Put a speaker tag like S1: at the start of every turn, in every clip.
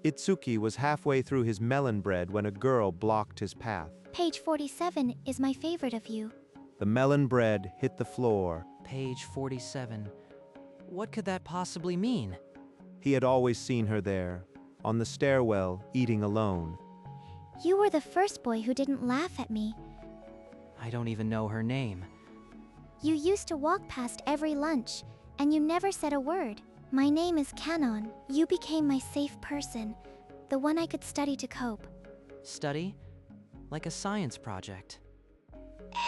S1: Itsuki was halfway through his melon bread when a girl blocked his path.
S2: Page 47 is my favorite of you.
S1: The melon bread hit the floor.
S3: Page 47. What could that possibly mean?
S1: He had always seen her there, on the stairwell, eating alone.
S2: You were the first boy who didn't laugh at me.
S3: I don't even know her name.
S2: You used to walk past every lunch, and you never said a word. My name is Canon. You became my safe person, the one I could study to cope.
S3: Study? Like a science project.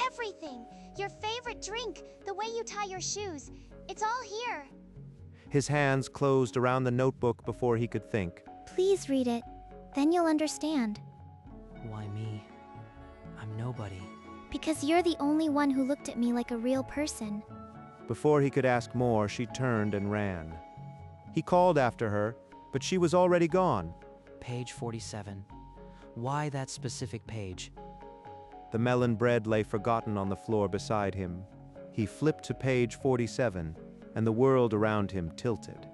S4: Everything! Your favorite drink, the way you tie your shoes. It's all here.
S1: His hands closed around the notebook before he could think.
S2: Please read it. Then you'll understand.
S3: Why me? I'm nobody.
S2: Because you're the only one who looked at me like a real person.
S1: Before he could ask more, she turned and ran. He called after her, but she was already gone.
S3: Page 47. Why that specific page?
S1: The melon bread lay forgotten on the floor beside him. He flipped to page 47, and the world around him tilted.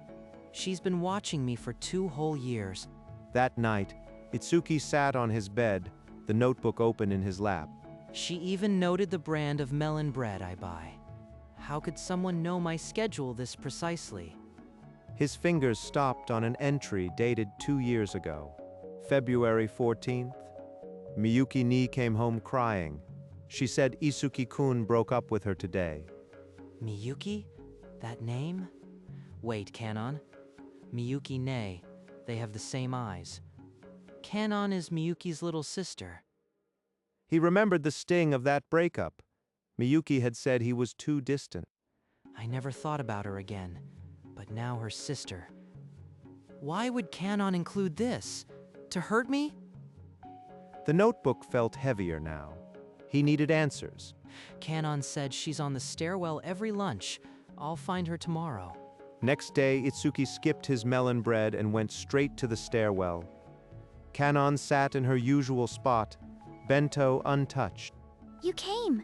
S3: She's been watching me for 2 whole years.
S1: That night, Itsuki sat on his bed, the notebook open in his lap.
S3: She even noted the brand of melon bread I buy. How could someone know my schedule this precisely?
S1: His fingers stopped on an entry dated 2 years ago. February 14th. Miyuki ni came home crying. She said Isuki-kun broke up with her today.
S3: Miyuki? That name? Wait, Canon. Miyuki ne. They have the same eyes. Canon is Miyuki's little sister.
S1: He remembered the sting of that breakup. Miyuki had said he was too distant.
S3: I never thought about her again, but now her sister. Why would Canon include this? To hurt me?
S1: The notebook felt heavier now. He needed answers.
S3: Canon said she's on the stairwell every lunch. I'll find her tomorrow.
S1: Next day, Itsuki skipped his melon bread and went straight to the stairwell. Canon sat in her usual spot, bento untouched.
S2: You came.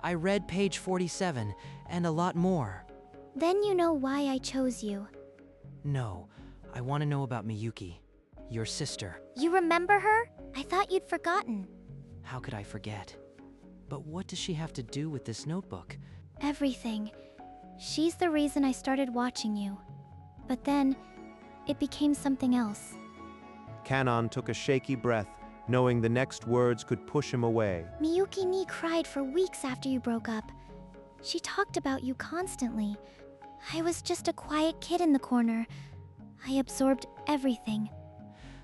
S3: I read page 47, and a lot more.
S2: Then you know why I chose you.
S3: No, I want to know about Miyuki, your sister.
S2: You remember her? I thought you'd forgotten.
S3: How could I forget? But what does she have to do with this notebook?
S2: Everything. She's the reason I started watching you. But then, it became something else.
S1: Canon took a shaky breath, knowing the next words could push him away.
S2: Miyuki ni cried for weeks after you broke up. She talked about you constantly. I was just a quiet kid in the corner. I absorbed everything.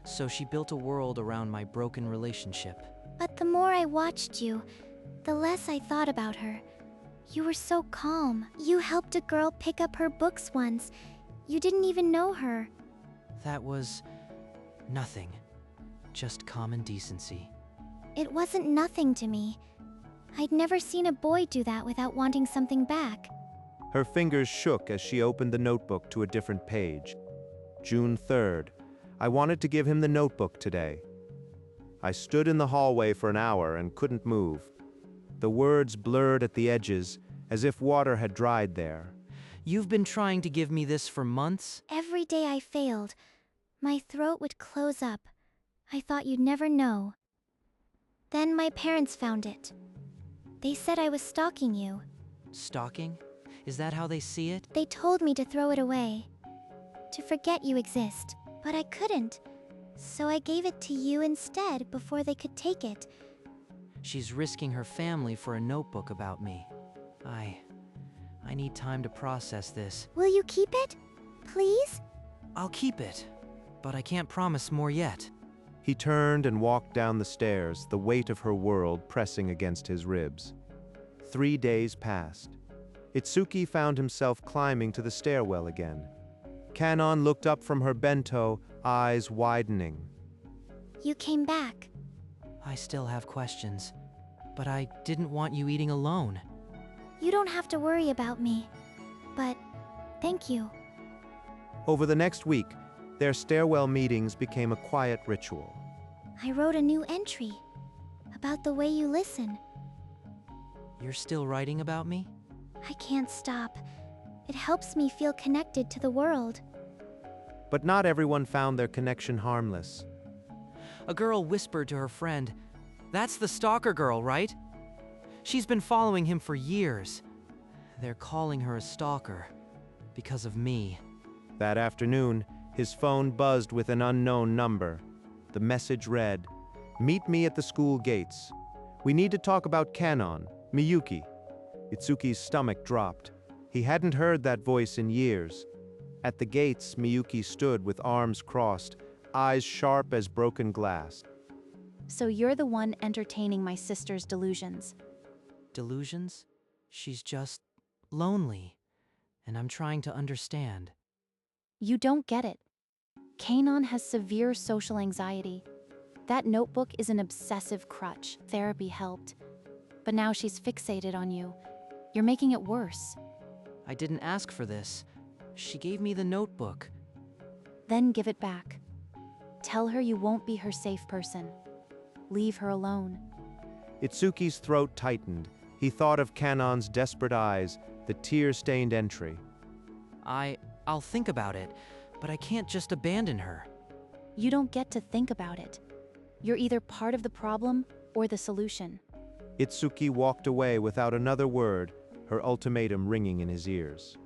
S3: So she built a world around my broken relationship.
S2: But the more I watched you, the less I thought about her. You were so calm. You helped a girl pick up her books once. You didn't even know her.
S3: That was nothing. Just common decency.
S2: It wasn't nothing to me. I'd never seen a boy do that without wanting something back.
S1: Her fingers shook as she opened the notebook to a different page. June 3rd. I wanted to give him the notebook today. I stood in the hallway for an hour and couldn't move. The words blurred at the edges, as if water had dried there.
S3: You've been trying to give me this for months?
S2: Every day I failed. My throat would close up. I thought you'd never know. Then my parents found it. They said I was stalking you.
S3: Stalking? Is that how they see it?
S2: They told me to throw it away. To forget you exist. But I couldn't. So I gave it to you instead before they could take it.
S3: She's risking her family for a notebook about me. I need time to process this.
S2: Will you keep it? Please?
S3: I'll keep it, but I can't promise more yet.
S1: He turned and walked down the stairs, the weight of her world pressing against his ribs. 3 days passed. Itsuki found himself climbing to the stairwell again. Canon looked up from her bento, eyes widening.
S2: You came back.
S3: I still have questions, but I didn't want you eating alone.
S2: You don't have to worry about me. But, thank you.
S1: Over the next week, their stairwell meetings became a quiet ritual.
S2: I wrote a new entry about the way you listen.
S3: You're still writing about me?
S2: I can't stop. It helps me feel connected to the world.
S1: But not everyone found their connection harmless.
S3: A girl whispered to her friend, "That's the stalker girl, right? She's been following him for years. They're calling her a stalker because of me."
S1: That afternoon, his phone buzzed with an unknown number. The message read, "Meet me at the school gates. We need to talk about Kanon, Miyuki." Itsuki's stomach dropped. He hadn't heard that voice in years. At the gates, Miyuki stood with arms crossed, eyes sharp as broken glass.
S5: So you're the one entertaining my sister's delusions.
S3: Delusions? She's just lonely, and I'm trying to understand.
S5: You don't get it. Kanon has severe social anxiety. That notebook is an obsessive crutch. Therapy helped. But now she's fixated on you. You're making it worse.
S3: I didn't ask for this. She gave me the notebook.
S5: Then give it back. Tell her you won't be her safe person. Leave her alone.
S1: Itsuki's throat tightened. He thought of Kanon's desperate eyes, the tear-stained entry.
S3: I'll think about it, but I can't just abandon her.
S5: You don't get to think about it. You're either part of the problem or the solution.
S1: Itsuki walked away without another word, her ultimatum ringing in his ears.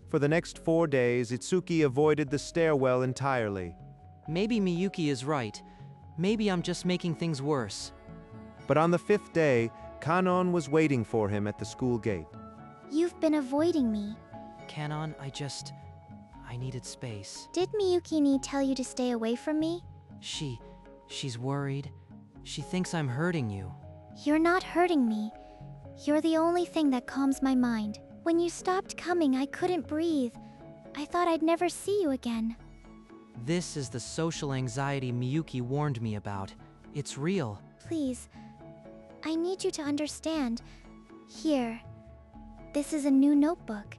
S1: For the next 4 days, Itsuki avoided the stairwell entirely.
S3: Maybe Miyuki is right. Maybe I'm just making things worse.
S1: But on the 5th day, Kanon was waiting for him at the school gate.
S2: You've been avoiding me.
S3: Kanon, I needed space.
S2: Did Miyuki-ni tell you to stay away from me?
S3: She's worried. She thinks I'm hurting you.
S2: You're not hurting me. You're the only thing that calms my mind. When you stopped coming, I couldn't breathe. I thought I'd never see you again.
S3: This is the social anxiety Miyuki warned me about. It's real.
S2: Please, I need you to understand. Here, this is a new notebook.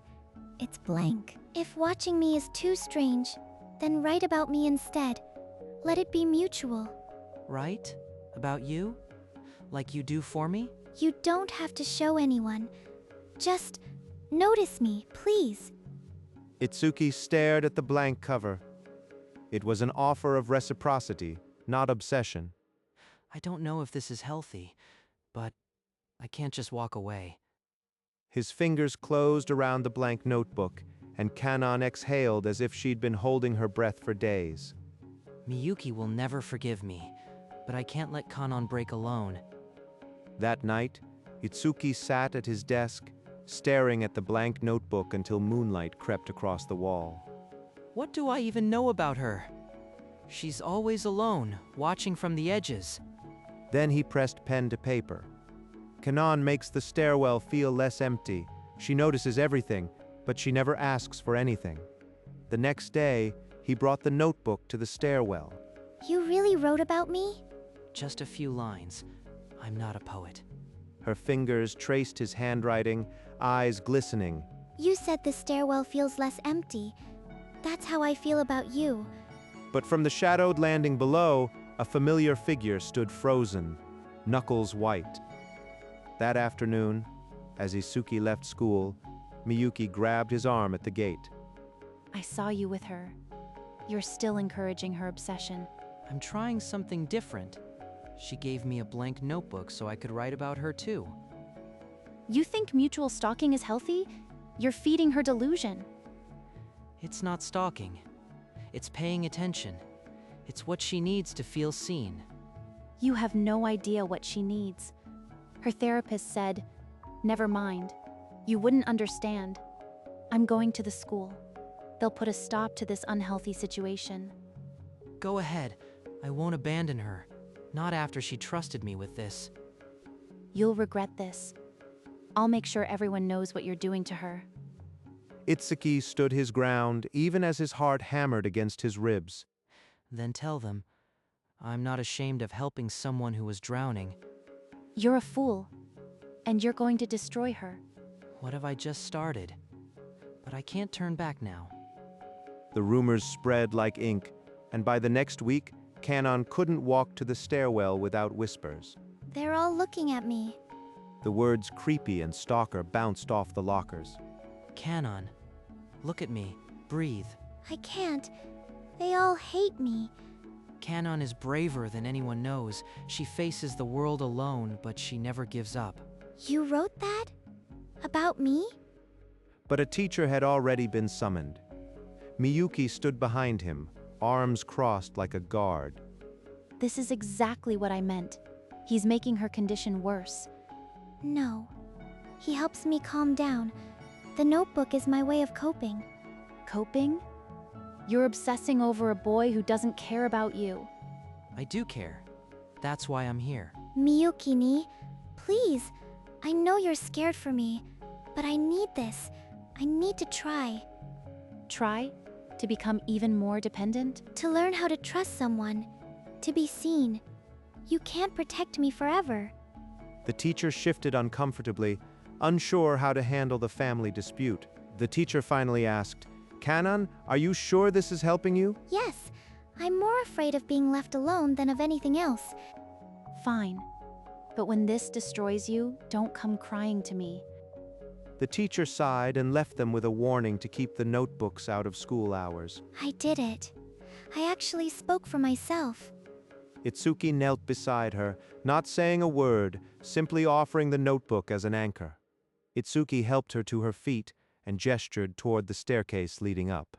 S2: It's blank. If watching me is too strange, then write about me instead. Let it be mutual.
S3: Right? About you? Like you do for me?
S2: You don't have to show anyone. Just notice me, please.
S1: Itsuki stared at the blank cover. It was an offer of reciprocity, not obsession.
S3: I don't know if this is healthy, but I can't just walk away.
S1: His fingers closed around the blank notebook, and Kanon exhaled as if she'd been holding her breath for days.
S3: Miyuki will never forgive me, but I can't let Kanon break alone.
S1: That night, Itsuki sat at his desk, staring at the blank notebook until moonlight crept across the wall.
S3: What do I even know about her? She's always alone, watching from the edges.
S1: Then he pressed pen to paper. Kanon makes the stairwell feel less empty. She notices everything, but she never asks for anything. The next day, he brought the notebook to the stairwell.
S2: You really wrote about me?
S3: Just a few lines. I'm not a poet.
S1: Her fingers traced his handwriting, eyes glistening.
S2: You said the stairwell feels less empty. That's how I feel about you.
S1: But from the shadowed landing below, a familiar figure stood frozen, knuckles white. That afternoon, as Itsuki left school, Miyuki grabbed his arm at the gate.
S5: I saw you with her. You're still encouraging her obsession.
S3: I'm trying something different. She gave me a blank notebook so I could write about her too.
S5: You think mutual stalking is healthy? You're feeding her delusion.
S3: It's not stalking. It's paying attention. It's what she needs to feel seen.
S5: You have no idea what she needs. Her therapist said, "Never mind. You wouldn't understand. I'm going to the school. They'll put a stop to this unhealthy situation."
S3: Go ahead. I won't abandon her. Not after she trusted me with this.
S5: You'll regret this. I'll make sure everyone knows what you're doing to her.
S1: Itsuki stood his ground, even as his heart hammered against his ribs.
S3: Then tell them, I'm not ashamed of helping someone who was drowning.
S5: You're a fool, and you're going to destroy her.
S3: What have I just started? But I can't turn back now.
S1: The rumors spread like ink, and by the next week, Kanon couldn't walk to the stairwell without whispers.
S2: They're all looking at me.
S1: The words creepy and stalker bounced off the lockers.
S3: Kanon, look at me. Breathe.
S2: I can't. They all hate me.
S3: Kanon is braver than anyone knows. She faces the world alone, but she never gives up.
S2: You wrote that? About me?
S1: But a teacher had already been summoned. Miyuki stood behind him, arms crossed like a guard.
S5: This is exactly what I meant. He's making her condition worse.
S2: No. He helps me calm down. The notebook is my way of coping.
S5: Coping? You're obsessing over a boy who doesn't care about you.
S3: I do care. That's why I'm here.
S2: Miyuki-ni, please. I know you're scared for me, but I need this. I need to try.
S5: Try to become even more dependent?
S2: To learn how to trust someone. To be seen. You can't protect me forever.
S1: The teacher shifted uncomfortably, unsure how to handle the family dispute. The teacher finally asked, "Kanon, are you sure this is helping you?"
S2: Yes, I'm more afraid of being left alone than of anything else.
S5: Fine. But when this destroys you, don't come crying to me.
S1: The teacher sighed and left them with a warning to keep the notebooks out of school hours.
S2: I did it. I actually spoke for myself.
S1: Itsuki knelt beside her, not saying a word, simply offering the notebook as an anchor. Itsuki helped her to her feet and gestured toward the staircase leading up.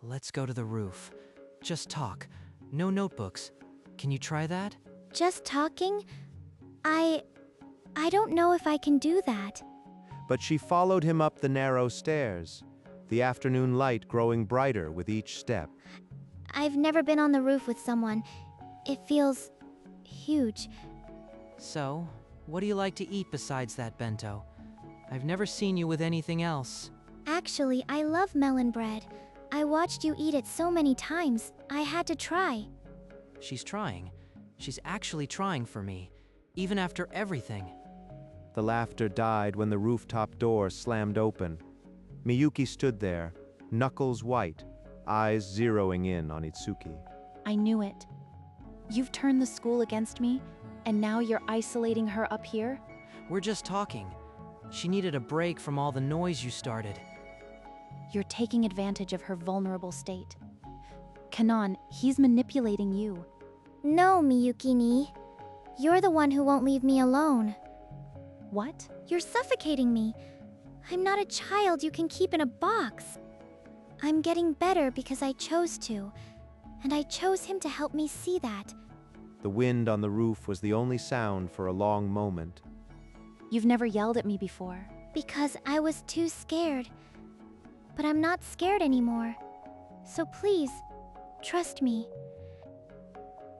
S3: Let's go to the roof. Just talk. No notebooks. Can you try that?
S2: Just talking? I don't know if I can do that.
S1: But she followed him up the narrow stairs, the afternoon light growing brighter with each step.
S2: I've never been on the roof with someone. It feels huge.
S3: So, what do you like to eat besides that bento? I've never seen you with anything else.
S2: Actually, I love melon bread. I watched you eat it so many times, I had to try.
S3: She's trying. She's actually trying for me, even after everything.
S1: The laughter died when the rooftop door slammed open. Miyuki stood there, knuckles white, eyes zeroing in on Itsuki.
S5: I knew it. You've turned the school against me, and now you're isolating her up here?
S3: We're just talking. She needed a break from all the noise you started.
S5: You're taking advantage of her vulnerable state. Kanon, he's manipulating you.
S2: No, Miyuki-ni. You're the one who won't leave me alone.
S5: What?
S2: You're suffocating me. I'm not a child you can keep in a box. I'm getting better because I chose to, and I chose him to help me see that.
S1: The wind on the roof was the only sound for a long moment.
S5: You've never yelled at me before.
S2: Because I was too scared. But I'm not scared anymore. So please, trust me.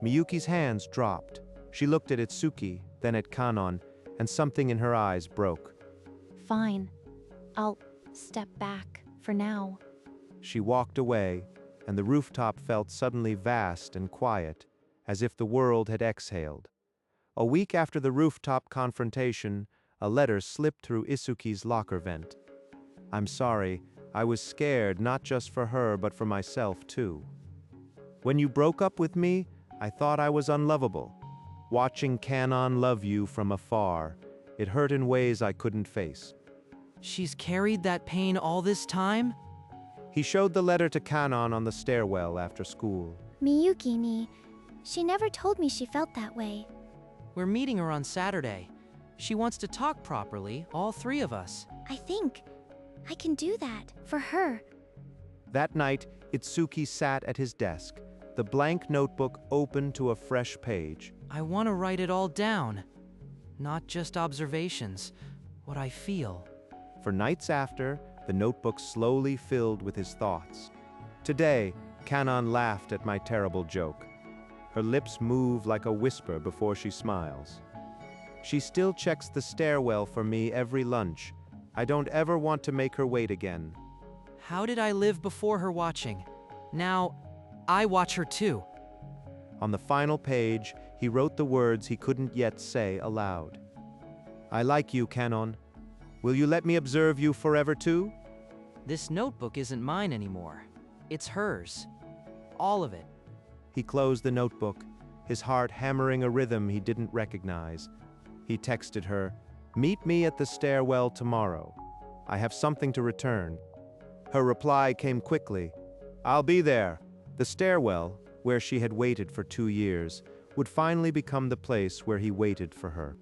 S1: Miyuki's hands dropped. She looked at Itsuki, then at Kanon, and something in her eyes broke.
S5: Fine. I'll step back for now.
S1: She walked away, and the rooftop felt suddenly vast and quiet, as if the world had exhaled. A week after the rooftop confrontation, a letter slipped through Itsuki's locker vent. "I'm sorry, I was scared not just for her but for myself too. When you broke up with me, I thought I was unlovable. Watching Kanon love you from afar, it hurt in ways I couldn't face."
S3: She's carried that pain all this time?
S1: He showed the letter to Kanon on the stairwell after school.
S2: Miyuki-ni, she never told me she felt that way.
S3: We're meeting her on Saturday. She wants to talk properly, all three of us.
S2: I think I can do that for her.
S1: That night, Itsuki sat at his desk, the blank notebook open to a fresh page.
S3: I want to write it all down. Not just observations, what I feel.
S1: For nights after, the notebook slowly filled with his thoughts. Today, Kanon laughed at my terrible joke. Her lips move like a whisper before she smiles. She still checks the stairwell for me every lunch. I don't ever want to make her wait again.
S3: How did I live before her watching? Now, I watch her too.
S1: On the final page, he wrote the words he couldn't yet say aloud. "I like you, Kanon. Will you let me observe you forever too?"
S3: This notebook isn't mine anymore. It's hers. All of it.
S1: He closed the notebook, his heart hammering a rhythm he didn't recognize. He texted her, "Meet me at the stairwell tomorrow. I have something to return." Her reply came quickly, "I'll be there. The stairwell, where she had waited for 2 years, would finally become the place where he waited for her.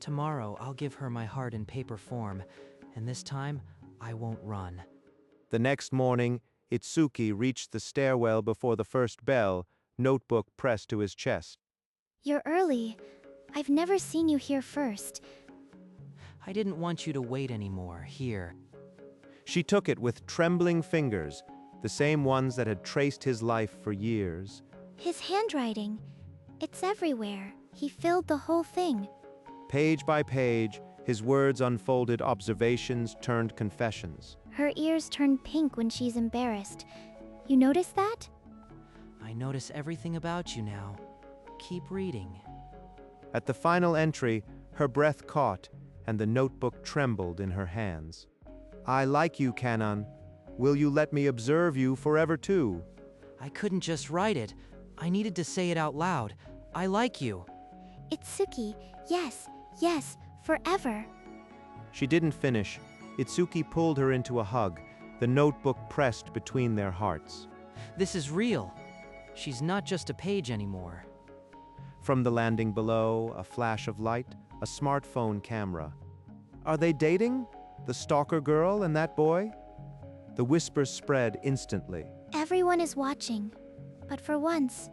S3: Tomorrow, I'll give her my heart in paper form, and this time, I won't run.
S1: The next morning, Itsuki reached the stairwell before the first bell, notebook pressed to his chest.
S2: You're early. I've never seen you here first.
S3: I didn't want you to wait anymore, here.
S1: She took it with trembling fingers, the same ones that had traced his life for years.
S2: His handwriting. It's everywhere. He filled the whole thing.
S1: Page by page, his words unfolded observations turned confessions.
S2: Her ears turn pink when she's embarrassed. You notice that?
S3: I notice everything about you now. Keep reading.
S1: At the final entry, her breath caught, and the notebook trembled in her hands. I like you, Kanon. Will you let me observe you forever too?
S3: I couldn't just write it. I needed to say it out loud. I like you.
S2: Itsuki, yes, yes, forever.
S1: She didn't finish. Itsuki pulled her into a hug, the notebook pressed between their hearts.
S3: This is real. She's not just a page anymore.
S1: From the landing below, a flash of light, a smartphone camera. Are they dating? The stalker girl and that boy? The whispers spread instantly.
S2: Everyone is watching. But for once,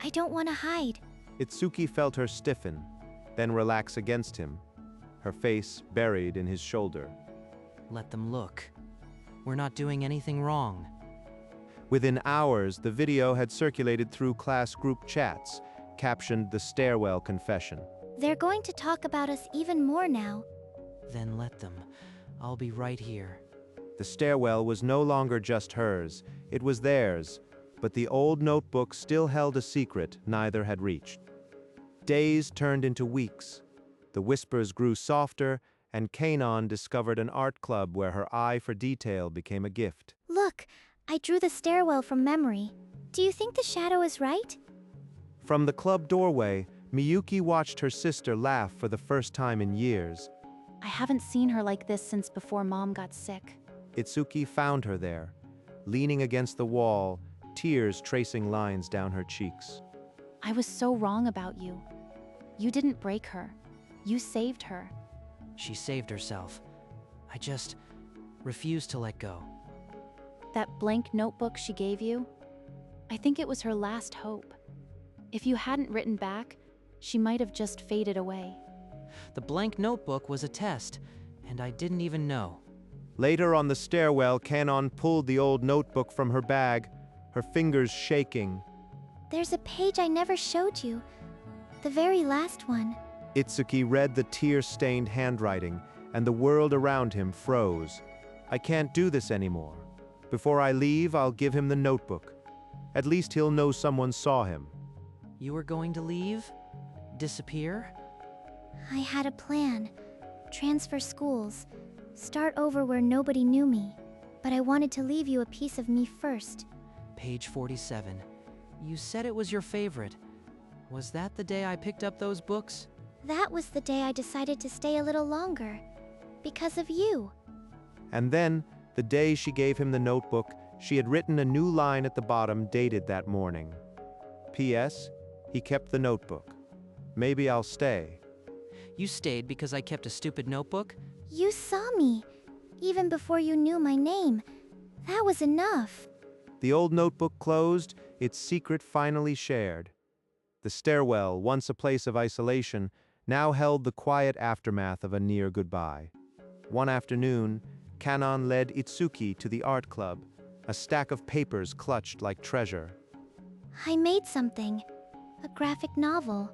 S2: I don't want to hide.
S1: Itsuki felt her stiffen, then relax against him, her face buried in his shoulder.
S3: Let them look. We're not doing anything wrong.
S1: Within hours, the video had circulated through class group chats, captioned the stairwell confession.
S2: They're going to talk about us even more now.
S3: Then let them. I'll be right here.
S1: The stairwell was no longer just hers, it was theirs, but the old notebook still held a secret neither had reached. Days turned into weeks. The whispers grew softer, and Kanon discovered an art club where her eye for detail became a gift.
S2: Look, I drew the stairwell from memory. Do you think the shadow is right?
S1: From the club doorway, Miyuki watched her sister laugh for the first time in years.
S5: I haven't seen her like this since before Mom got sick.
S1: Itsuki found her there, leaning against the wall, tears tracing lines down her cheeks.
S5: I was so wrong about you. You didn't break her. You saved her.
S3: She saved herself. I just refused to let go.
S5: That blank notebook she gave you? I think it was her last hope. If you hadn't written back, she might have just faded away.
S3: The blank notebook was a test, and I didn't even know.
S1: Later on the stairwell, Kanon pulled the old notebook from her bag, her fingers shaking.
S2: There's a page I never showed you. The very last one.
S1: Itsuki read the tear-stained handwriting, and the world around him froze. I can't do this anymore. Before I leave, I'll give him the notebook. At least he'll know someone saw him.
S3: You were going to leave? Disappear?
S2: I had a plan. Transfer schools. Start over where nobody knew me. But I wanted to leave you a piece of me first.
S3: Page 47. You said it was your favorite. Was that the day I picked up those books?
S2: That was the day I decided to stay a little longer. Because of you.
S1: And then, the day she gave him the notebook, she had written a new line at the bottom dated that morning. P.S. He kept the notebook. Maybe I'll stay.
S3: You stayed because I kept a stupid notebook?
S2: You saw me. Even before you knew my name. That was enough.
S1: The old notebook closed, its secret finally shared. The stairwell, once a place of isolation, now held the quiet aftermath of a near goodbye. One afternoon, Kanon led Itsuki to the art club, a stack of papers clutched like treasure.
S2: I made something. A graphic novel.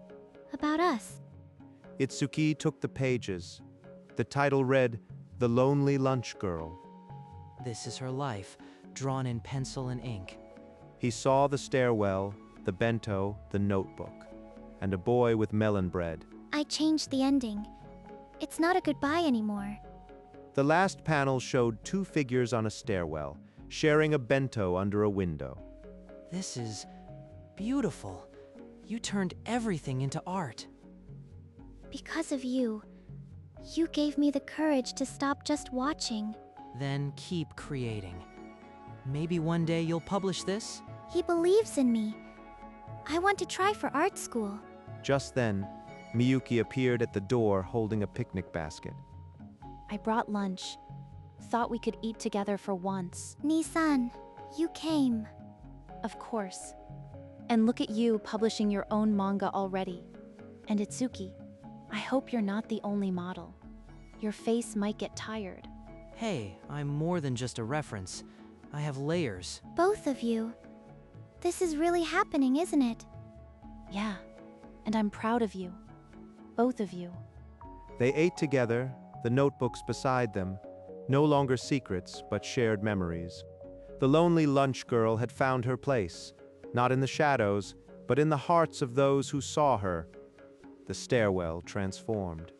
S2: About us.
S1: Itsuki took the pages. The title read, The Lonely Lunch Girl.
S3: This is her life, drawn in pencil and ink.
S1: He saw the stairwell, the bento, the notebook, and a boy with melon bread.
S2: I changed the ending. It's not a goodbye anymore.
S1: The last panel showed two figures on a stairwell, sharing a bento under a window.
S3: This is beautiful. You turned everything into art.
S2: Because of you. You gave me the courage to stop just watching.
S3: Then keep creating. Maybe one day you'll publish this?
S2: He believes in me. I want to try for art school.
S1: Just then, Miyuki appeared at the door holding a picnic basket.
S5: I brought lunch. Thought we could eat together for once.
S2: Nisan, you came.
S5: Of course. And look at you publishing your own manga already. And Itsuki, I hope you're not the only model. Your face might get tired.
S3: Hey, I'm more than just a reference. I have layers.
S2: Both of you. This is really happening, isn't it?
S5: Yeah, and I'm proud of you. Both of you.
S1: They ate together, the notebooks beside them, no longer secrets, but shared memories. The lonely lunch girl had found her place, not in the shadows, but in the hearts of those who saw her. The stairwell transformed.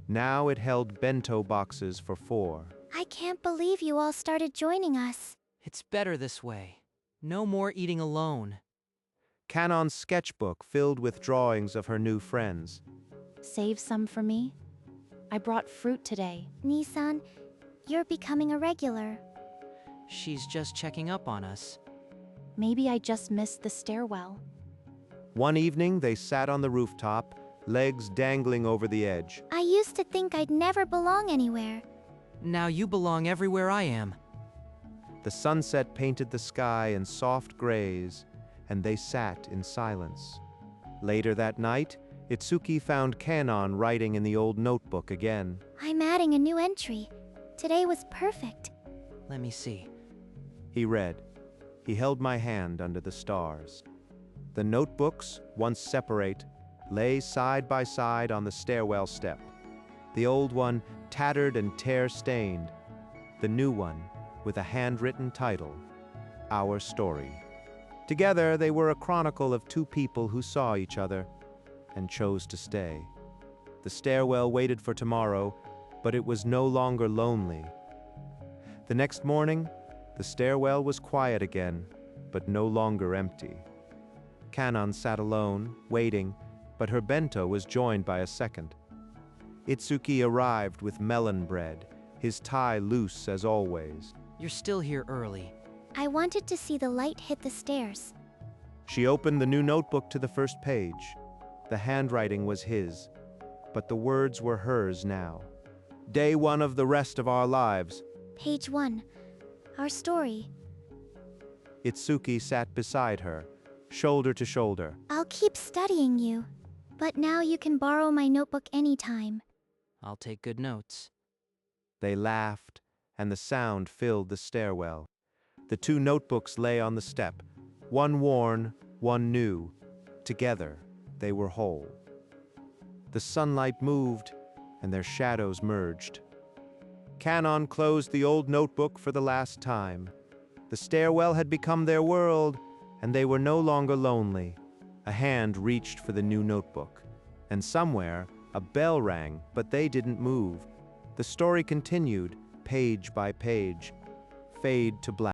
S1: Now it held bento boxes for 4.
S2: I can't believe you all started joining us.
S3: It's better this way. No more eating alone.
S1: Kanon's sketchbook filled with drawings of her new friends.
S5: Save some for me? I brought fruit today.
S2: Nisan, you're becoming a regular.
S3: She's just checking up on us.
S5: Maybe I just missed the stairwell.
S1: One evening, they sat on the rooftop, legs dangling over the edge.
S2: I used to think I'd never belong anywhere.
S3: Now you belong everywhere I am.
S1: The sunset painted the sky in soft grays, and they sat in silence. Later that night, Itsuki found Kanon writing in the old notebook again.
S2: I'm adding a new entry. Today was perfect.
S3: Let me see.
S1: He read. He held my hand under the stars. The notebooks, once separate, lay side by side on the stairwell step. The old one, tattered and tear-stained. The new one, with a handwritten title, Our Story. Together, they were a chronicle of 2 people who saw each other and chose to stay. The stairwell waited for tomorrow, but it was no longer lonely. The next morning, the stairwell was quiet again, but no longer empty. Kanon sat alone, waiting, but her bento was joined by a second. Itsuki arrived with melon bread, his tie loose as always.
S3: You're still here early.
S2: I wanted to see the light hit the stairs.
S1: She opened the new notebook to the first page. The handwriting was his, but the words were hers now. Day 1 of the rest of our lives.
S2: Page 1. Our story.
S1: Itsuki sat beside her, shoulder to shoulder.
S2: I'll keep studying you. But now you can borrow my notebook anytime.
S3: I'll take good notes.
S1: They laughed, and the sound filled the stairwell. The 2 notebooks lay on the step, one worn, one new. Together, they were whole. The sunlight moved, and their shadows merged. Kanon closed the old notebook for the last time. The stairwell had become their world, and they were no longer lonely. A hand reached for the new notebook, and somewhere, a bell rang, but they didn't move. The story continued, page by page. Fade to black.